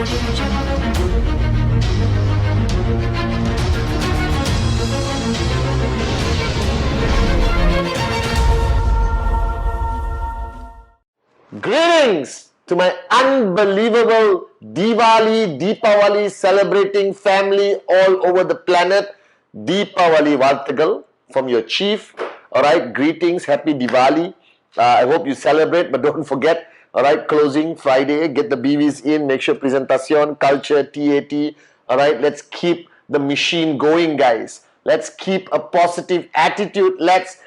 Greetings to my unbelievable Deepavali celebrating family all over the planet. Deepavali Vartagal from your chief. Alright, greetings, happy Diwali. I hope you celebrate, but don't forget, alright, closing Friday, get the BVs in, make sure presentation, culture, TAT. Alright, let's keep the machine going, guys. Let's keep a positive attitude. Let's,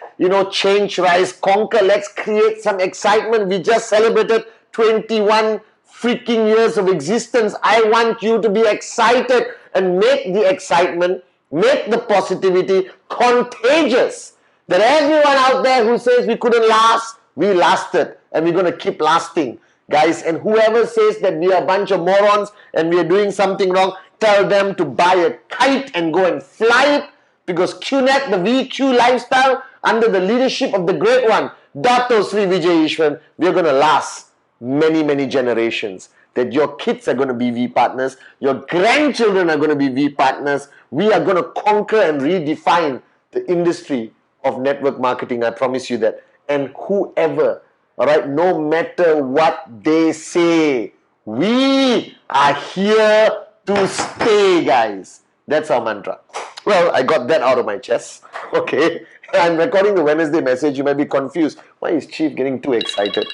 change, rise, conquer. Let's create some excitement. We just celebrated 21 freaking years of existence. I want you to be excited and make the excitement, make the positivity contagious. That everyone out there who says we couldn't last, we lasted and we're going to keep lasting, guys. And whoever says that we are a bunch of morons and we are doing something wrong, tell them to buy a kite and go and fly it, because QNet, the VQ lifestyle, under the leadership of the great one, Dato Sri Vijay Ishwan, we are going to last many, many generations. That your kids are going to be V partners, your grandchildren are going to be V partners. We are going to conquer and redefine the industry of network marketing. I promise you that. And whoever, alright, no matter what they say, we are here to stay, guys. That's our mantra. Well, I got that out of my chest. Okay. I'm recording the Wednesday message. You might be confused. Why is Chief getting too excited?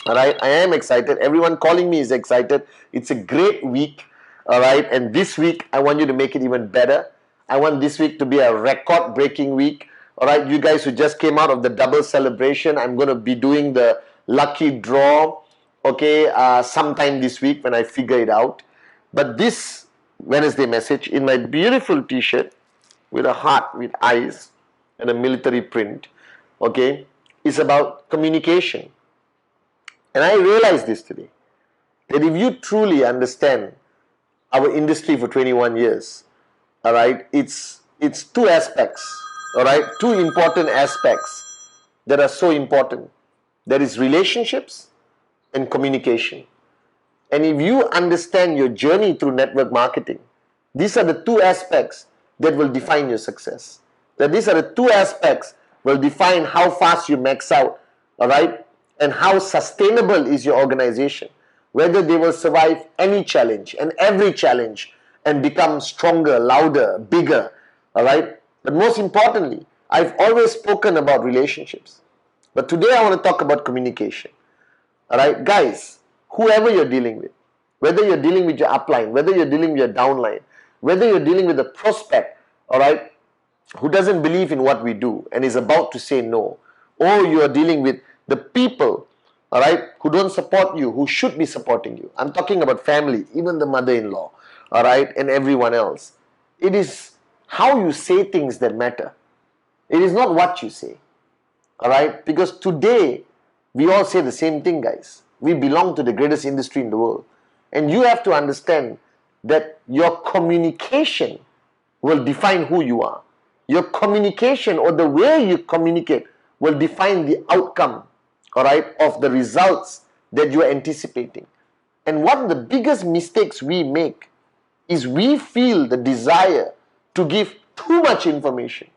Alright, I am excited. Everyone calling me is excited. It's a great week. Alright, and this week, I want you to make it even better. I want this week to be a record-breaking week. Alright, you guys who just came out of the double celebration, I'm going to be doing the lucky draw, okay, sometime this week when I figure it out. But this Wednesday message, in my beautiful t-shirt, with a heart, with eyes, and a military print, okay, is about communication. And I realized this today, that if you truly understand our industry for 21 years, alright, it's two aspects, alright, two important aspects that are so important. That is relationships and communication. And if you understand your journey through network marketing, these are the two aspects that will define your success. That these are the two aspects will define how fast you max out, alright, and how sustainable is your organization. Whether they will survive any challenge and every challenge and become stronger, louder, bigger, alright. But most importantly, I've always spoken about relationships. But today I want to talk about communication. Alright, guys, whoever you're dealing with, whether you're dealing with your upline, whether you're dealing with your downline, whether you're dealing with a prospect, alright, who doesn't believe in what we do and is about to say no, or you are dealing with the people, alright, who don't support you, who should be supporting you. I'm talking about family, even the mother-in-law, alright, and everyone else. It is how you say things that matter. It is not what you say, alright, because today we all say the same thing, guys. We belong to the greatest industry in the world. And you have to understand that your communication will define who you are. Your communication, or the way you communicate, will define the outcome, alright, of the results that you are anticipating. And one of the biggest mistakes we make is we feel the desire to give too much information.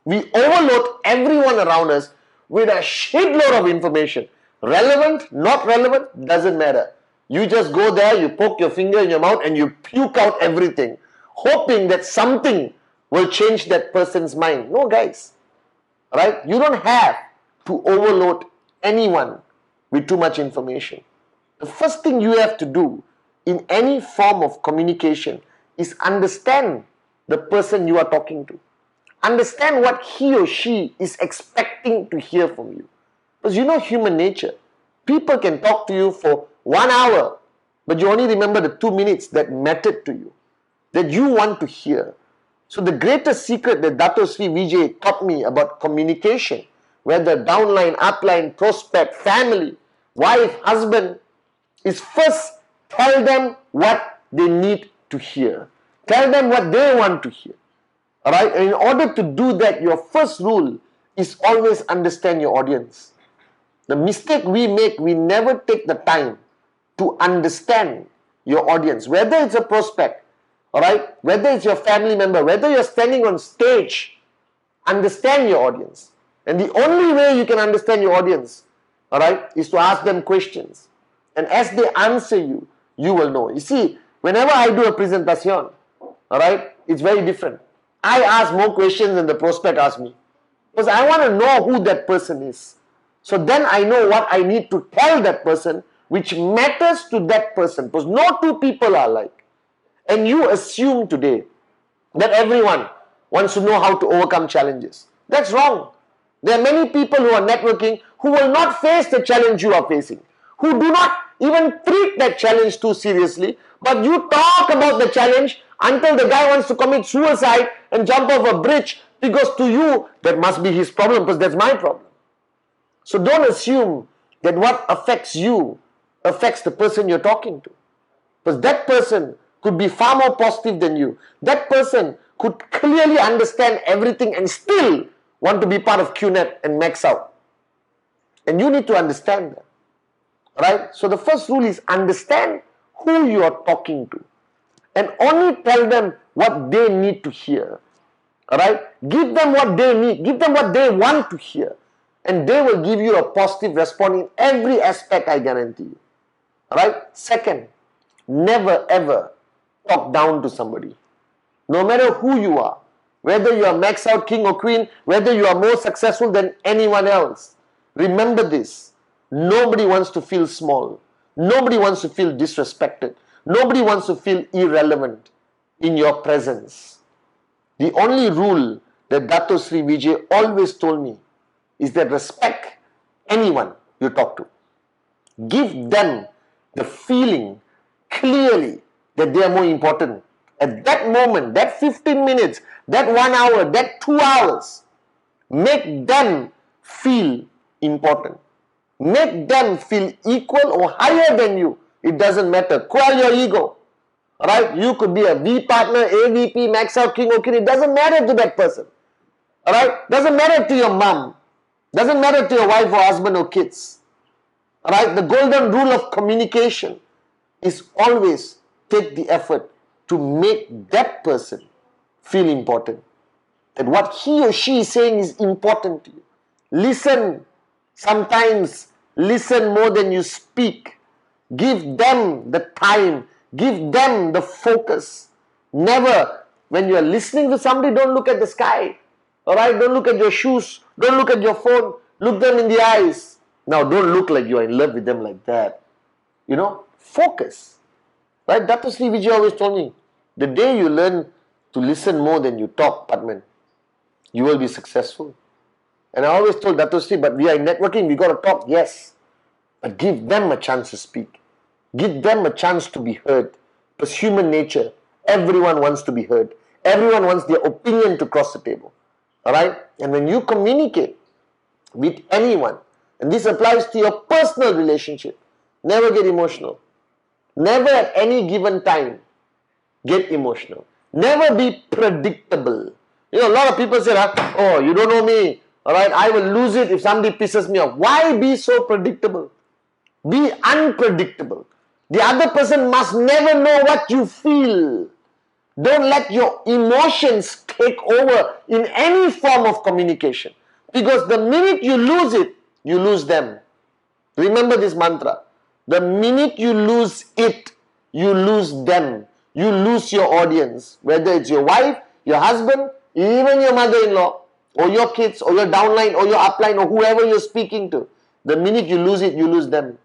We overload everyone around us with a shitload of information. Relevant, not relevant, doesn't matter. You just go there, you poke your finger in your mouth and you puke out everything, hoping that something will change that person's mind. No, guys. Right? You don't have to overload anyone with too much information. The first thing you have to do in any form of communication is understand the person you are talking to. Understand what he or she is expecting to hear from you. Because you know human nature. People can talk to you for 1 hour, but you only remember the 2 minutes that mattered to you, that you want to hear. So the greatest secret that Dato Sri Vijay taught me about communication, whether downline, upline, prospect, family, wife, husband, is first tell them what they need to hear. Tell them what they want to hear. Alright? And in order to do that, your first rule is always understand your audience. The mistake we make, we never take the time to understand your audience, whether it's a prospect, all right, whether it's your family member, whether you're standing on stage, understand your audience. And the only way you can understand your audience, all right, is to ask them questions. And as they answer you, you will know. You see, whenever I do a presentation, all right, it's very different. I ask more questions than the prospect asks me. Because I want to know who that person is. So then I know what I need to tell that person, which matters to that person. Because no two people are alike. And you assume today that everyone wants to know how to overcome challenges. That's wrong. There are many people who are networking who will not face the challenge you are facing, who do not even treat that challenge too seriously, but you talk about the challenge until the guy wants to commit suicide and jump off a bridge, because to you, that must be his problem, because that's my problem. So don't assume that what affects you affects the person you're talking to. Because that person could be far more positive than you. That person could clearly understand everything and still want to be part of QNet and max out. And you need to understand that. Right? So the first rule is understand who you are talking to. And only tell them what they need to hear. Alright? Give them what they need. Give them what they want to hear. And they will give you a positive response in every aspect, I guarantee you. Alright? Second, never ever talk down to somebody. No matter who you are, whether you are max out king or queen, whether you are more successful than anyone else, remember this. Nobody wants to feel small. Nobody wants to feel disrespected. Nobody wants to feel irrelevant in your presence. The only rule that Dato Sri Vijay always told me is that respect anyone you talk to. Give them the feeling clearly that they are more important. At that moment, that 15 minutes, that 1 hour, that 2 hours, make them feel important. Make them feel equal or higher than you. It doesn't matter. Quell your ego. Alright? You could be a V partner, AVP, max out, king or queen. It doesn't matter to that person. Alright? Doesn't matter to your mom. Doesn't matter to your wife or husband or kids. Alright? The golden rule of communication is always take the effort to make that person feel important. That what he or she is saying is important to you. Listen. Sometimes listen more than you speak. Give them the time. Give them the focus. Never, when you are listening to somebody, don't look at the sky. Alright, don't look at your shoes. Don't look at your phone. Look them in the eyes. Now, don't look like you are in love with them like that. You know, focus. Right, Dato Sri Vijay always told me, the day you learn to listen more than you talk, Pathman, you will be successful. And I always told Dato Sri, but we are in networking, we got to talk, yes. But give them a chance to speak. Give them a chance to be heard. Because human nature, everyone wants to be heard. Everyone wants their opinion to cross the table. Alright? And when you communicate with anyone, and this applies to your personal relationship, never get emotional. Never at any given time get emotional. Never be predictable. You know, a lot of people say, oh, you don't know me. Alright, I will lose it if somebody pisses me off. Why be so predictable? Be unpredictable. The other person must never know what you feel. Don't let your emotions take over in any form of communication. Because the minute you lose it, you lose them. Remember this mantra. The minute you lose it, you lose them. You lose your audience. Whether it's your wife, your husband, even your mother-in-law, or your kids, or your downline, or your upline, or whoever you're speaking to. The minute you lose it, you lose them.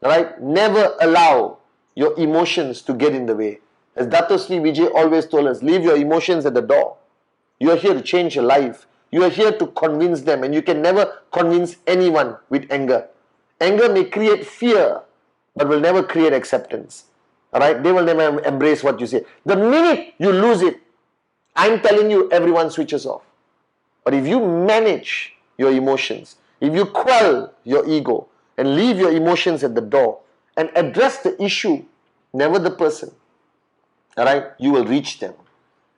Alright? Never allow your emotions to get in the way. As Dato Sri Vijay always told us, leave your emotions at the door. You are here to change your life. You are here to convince them, and you can never convince anyone with anger. Anger may create fear, but will never create acceptance. Alright? They will never embrace what you say. The minute you lose it, I'm telling you, everyone switches off. But if you manage your emotions, if you quell your ego and leave your emotions at the door and address the issue, never the person, alright, you will reach them.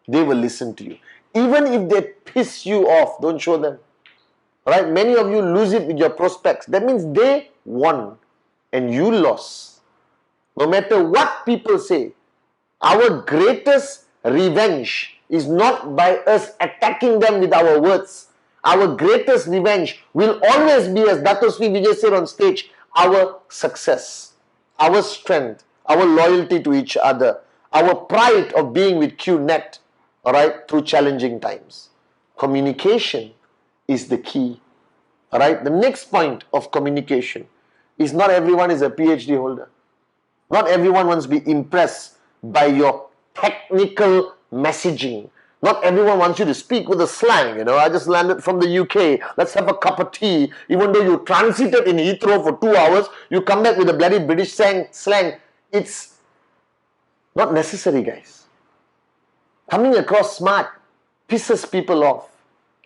They will listen to you. Even if they piss you off, don't show them. Alright, many of you lose it with your prospects. That means they won and you lost. No matter what people say, our greatest revenge is not by us attacking them with our words. Our greatest revenge will always be, as Dato Sri Vijay said on stage, our success, our strength, our loyalty to each other, our pride of being with QNet, alright, through challenging times. Communication is the key. Alright, the next point of communication is not everyone is a PhD holder. Not everyone wants to be impressed by your technical messaging. Not everyone wants you to speak with a slang. I just landed from the UK. Let's have a cup of tea. Even though you transited in Heathrow for 2 hours, you come back with a bloody British slang. It's not necessary, guys. Coming across smart pisses people off.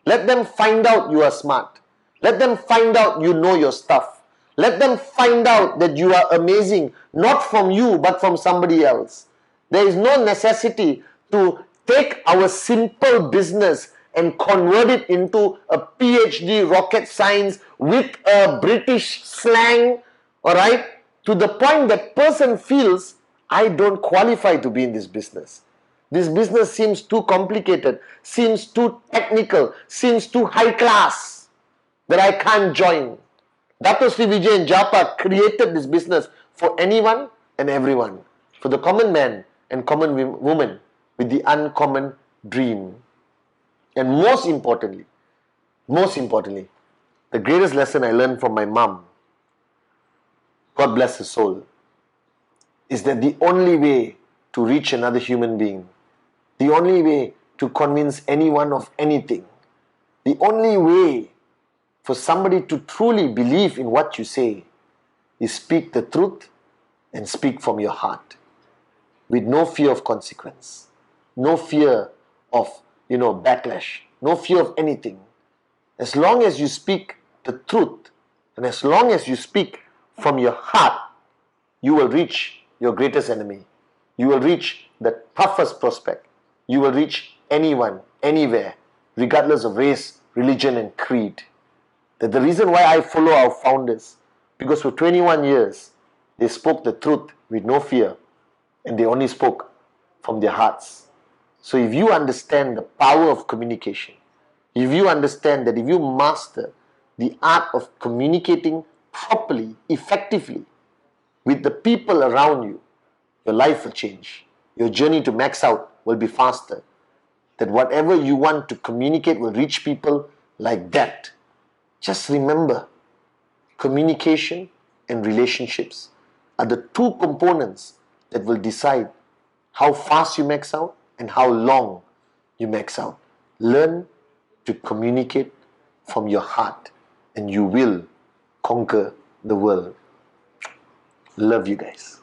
Let them find out you are smart. Let them find out you know your stuff. Let them find out that you are amazing, not from you, but from somebody else. There is no necessity to take our simple business and convert it into a PhD rocket science with a British slang, alright, to the point that person feels, I don't qualify to be in this business. This business seems too complicated, seems too technical, seems too high class, that I can't join. Dato Sri Vijay and Japa created this business for anyone and everyone, for the common man and common woman with the uncommon dream. And most importantly, the greatest lesson I learned from my mom, God bless her soul, is that the only way to reach another human being, the only way to convince anyone of anything, the only way for somebody to truly believe in what you say is speak the truth and speak from your heart with no fear of consequence, no fear of, backlash, no fear of anything. As long as you speak the truth and as long as you speak from your heart, you will reach your greatest enemy. You will reach the toughest prospect. You will reach anyone, anywhere, regardless of race, religion and creed. That the reason why I follow our founders, because for 21 years, they spoke the truth with no fear and they only spoke from their hearts. So if you understand the power of communication, if you understand that if you master the art of communicating properly, effectively with the people around you, your life will change. Your journey to max out will be faster. That whatever you want to communicate will reach people like that. Just remember, communication and relationships are the two components that will decide how fast you max out and how long you max out. Learn to communicate from your heart and you will conquer the world. Love you guys.